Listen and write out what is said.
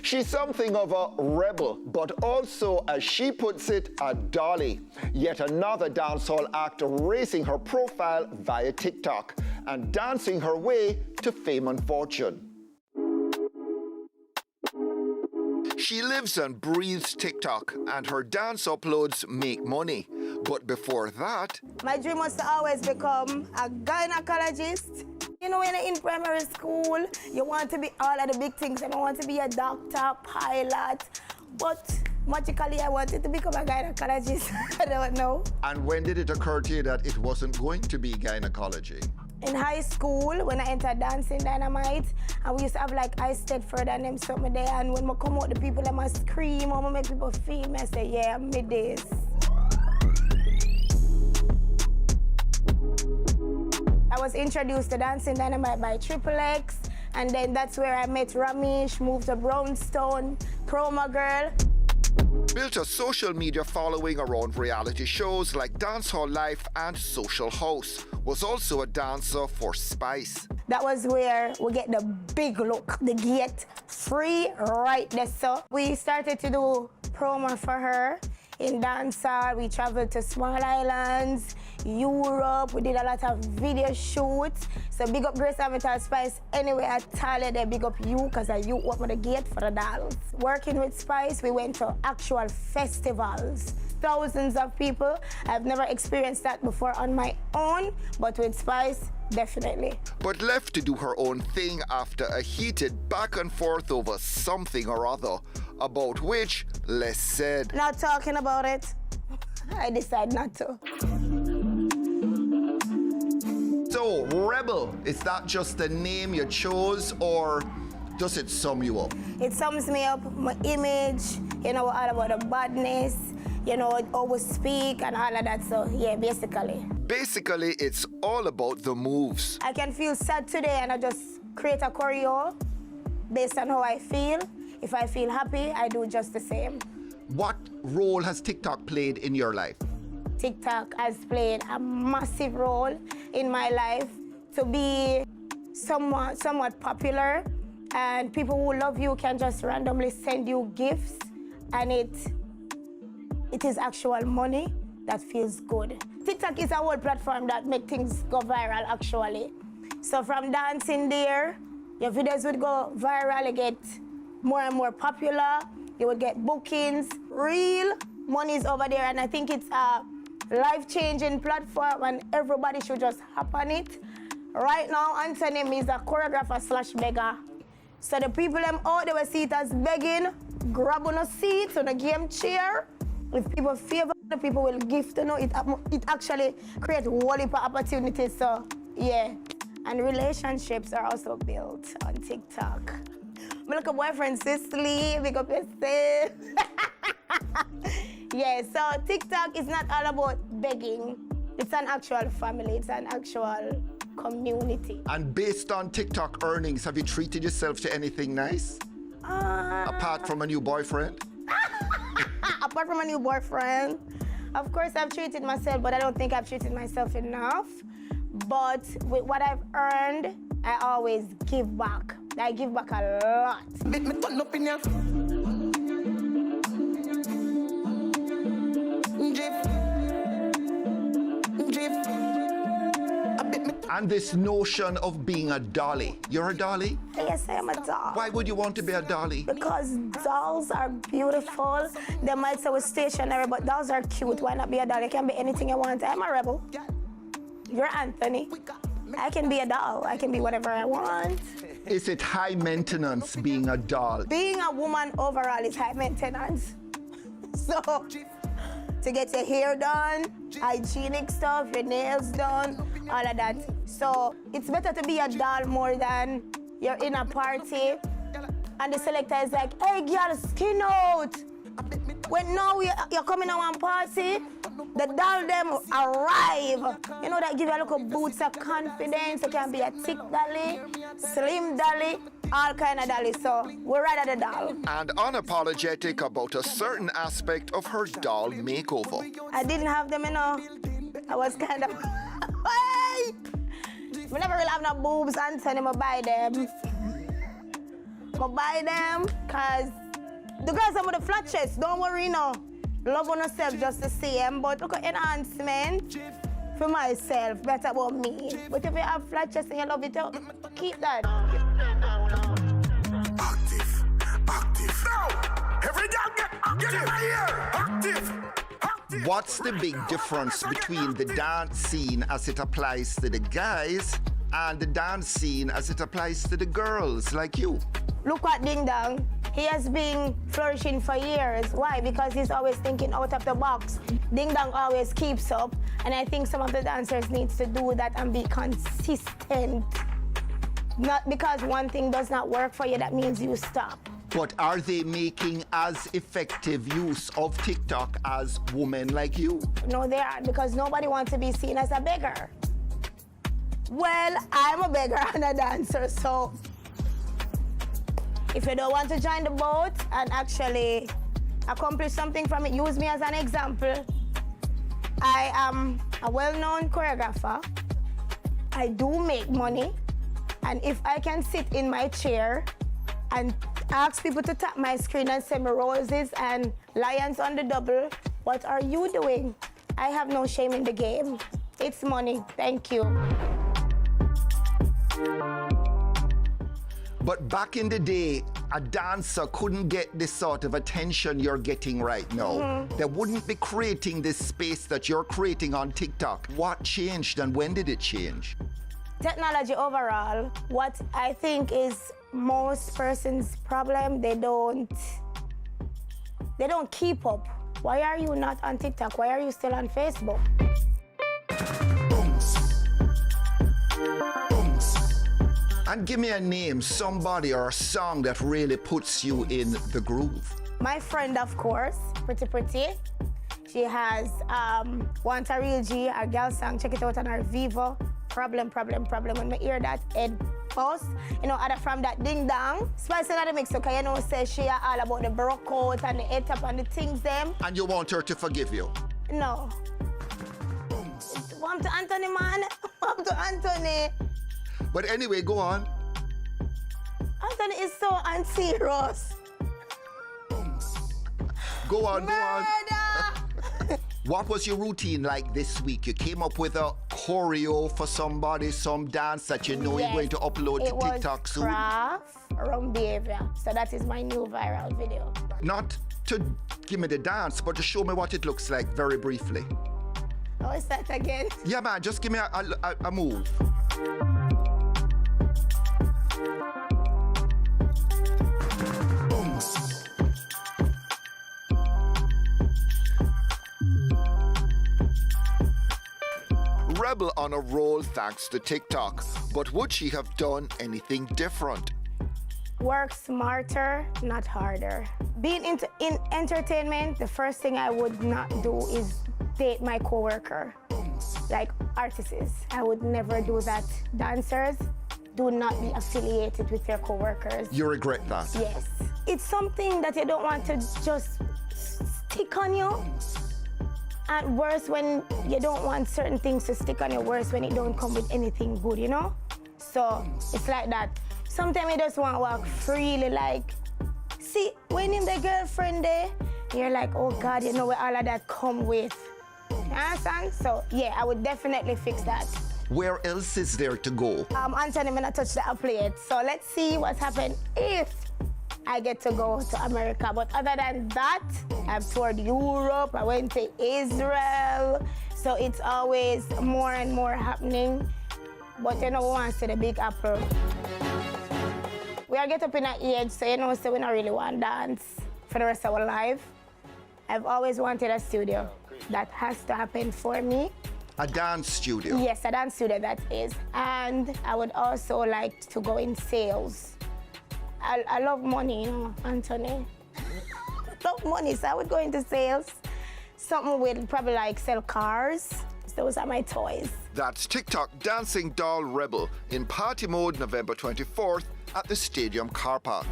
She's something of a rebel, but also, as she puts it, a dolly. Yet another dancehall actor raising her profile via TikTok and dancing her way to fame and fortune. She lives and breathes TikTok, and her dance uploads make money. But before that, my dream was to always become a gynecologist. You know, when you're in primary school, you want to be all of the big things. I want to be a doctor, pilot, but magically I wanted to become a gynecologist. I don't know. And when did it occur to you that it wasn't going to be gynecology? In high school, when I entered Dancing Dynamite, and we used to have like I stayed further than them something there, and when I come out, the people them must scream, or make people feel me. I say, yeah, I'm mid this. I was introduced to Dancing Dynamite by Triple X, and then that's where I met Ramesh, moved to Brownstone, Promo Girl. Built a social media following around reality shows like Dancehall Life and Social House. Was also a dancer for Spice. That was where we get the big look, the gate free right there. So we started to do promo for her in dancehall. We traveled to small islands, Europe. We did a lot of video shoots. So big up Grace Avatar Spice. Anyway, I tell you they big up you because you opened the gate for the dolls. Working with Spice, we went to actual festivals. Thousands of people. I've never experienced that before on my own, but with Spice, definitely. But left to do her own thing after a heated back and forth over something or other, about which less said. Not talking about it. I decide not to. So, Rebel, is that just the name you chose, or does it sum you up? It sums me up, my image, you know, all about the badness, you know, always speak and all of that, so yeah, basically. Basically, it's all about the moves. I can feel sad today and I just create a choreo based on how I feel. If I feel happy, I do just the same. What role has TikTok played in your life? TikTok has played a massive role in my life to be somewhat popular, and people who love you can just randomly send you gifts, and it is actual money that feels good. TikTok is a whole platform that makes things go viral, actually. So from dancing there, your videos would go viral, you get more and more popular, you would get bookings, real money is over there, and I think it's a life-changing platform and everybody should just hop on it. Right now, Anthony is a choreographer / beggar. So the people them out, they will see it as begging, grab on a seat on a game chair. If people favor, the people will gift, you know, it actually creates a whole heap of opportunities, so yeah. And relationships are also built on TikTok. My little boyfriend Cicely, big up yourself. Yeah, so TikTok is not all about begging. It's an actual family, it's an actual community. And based on TikTok earnings, have you treated yourself to anything nice? Apart from a new boyfriend? Apart from a new boyfriend, of course I've treated myself, but I don't think I've treated myself enough. But with what I've earned, I always give back. I give back a lot. And this notion of being a dolly. You're a dolly? Yes, I am a doll. Why would you want to be a dolly? Because dolls are beautiful. They might say we're stationary, but dolls are cute. Why not be a doll? You can be anything you want. I'm a rebel. You're Anthony. I can be a doll. I can be whatever I want. Is it high maintenance being a doll? Being a woman overall is high maintenance. So, to get your hair done, hygienic stuff, your nails done, all of that. So it's better to be a doll more than you're in a party and the selector is like, hey girl, skin out. When now you're coming to one party, the doll them arrive. You know, that give you a little boots of confidence. It can be a thick dolly, slim dolly, all kind of dolly. So we're right at the doll. And unapologetic about a certain aspect of her doll makeover. I didn't have them, you know. I was kind of, we never really have no boobs until I buy them. I'ma buy them, cause the girls are with the flat chest, don't worry now. Love on yourself just the same, but look at enhancement for myself, better about me. But if you have flat chest and you love it, keep that. Active. Now, every girl get in my ear. Active. What's the big difference between the dance scene as it applies to the guys and the dance scene as it applies to the girls like you? Look at Ding Dong. He has been flourishing for years. Why? Because he's always thinking out of the box. Ding Dong always keeps up, and I think some of the dancers need to do that and be consistent. Not because one thing does not work for you, that means you stop. But are they making as effective use of TikTok as women like you? No, they aren't, because nobody wants to be seen as a beggar. Well, I'm a beggar and a dancer, so if you don't want to join the boat and actually accomplish something from it, use me as an example. I am a well-known choreographer. I do make money, and if I can sit in my chair and ask people to tap my screen and send me roses and lions on the double, what are you doing? I have no shame in the game. It's money. Thank you. But back in the day, a dancer couldn't get the sort of attention you're getting right now. They wouldn't be creating this space that you're creating on TikTok. What changed and when did it change? Technology overall, what I think is most persons' problem, they don't keep up. Why are you not on TikTok? Why are you still on Facebook? And give me a name, somebody or a song that really puts you in the groove. My friend, of course, Pretty. She has Want a Real G, a girl song, check it out on her Vivo. Problem. When I hear that head post, you know, other from that Ding Dong. Spice in the mix, okay, you know, say she are all about the broke out and the head up and the things them. And you want her to forgive you? No. Want to Anthony, man. Want to Anthony. But anyway, go on. Anthony is so unserious. Go on. Murder! What was your routine like this week? You came up with a choreo for somebody, some dance that you know you're going to upload to TikTok soon? It was craft around behavior. So that is my new viral video. Not to give me the dance, but to show me what it looks like very briefly. Oh, is that again? Yeah, man, just give me a move. Rebel on a roll thanks to TikTok, but would she have done anything different? Work smarter, not harder. Being in entertainment, the first thing I would not do is date my coworker, like artists. I would never do that. Dancers, do not be affiliated with your coworkers. You regret that? Yes. It's something that you don't want to just stick on you. And worse when you don't want certain things to stick on you, worse when it don't come with anything good, you know? So it's like that. Sometimes you just want to walk freely, like, see, when you're the girlfriend there, you're like, oh God, you know where all of that come with. You understand? So yeah, I would definitely fix that. Where else is there to go? Anthony, I'm not touch that plate. So let's see what's happened if I get to go to America. But other than that, I've toured Europe, I went to Israel. So it's always more and more happening. But you know, we want to see the Big Apple. We are get up in an age, so you know, so we don't really want to dance for the rest of our life. I've always wanted a studio. That has to happen for me. A dance studio? Yes, a dance studio, that is. And I would also like to go in sales. I love money, you know, Anthony. Love money, so I would go into sales. Something with probably like sell cars. Those are my toys. That's TikTok dancing doll Rebel in party mode November 24th at the Stadium Car Park.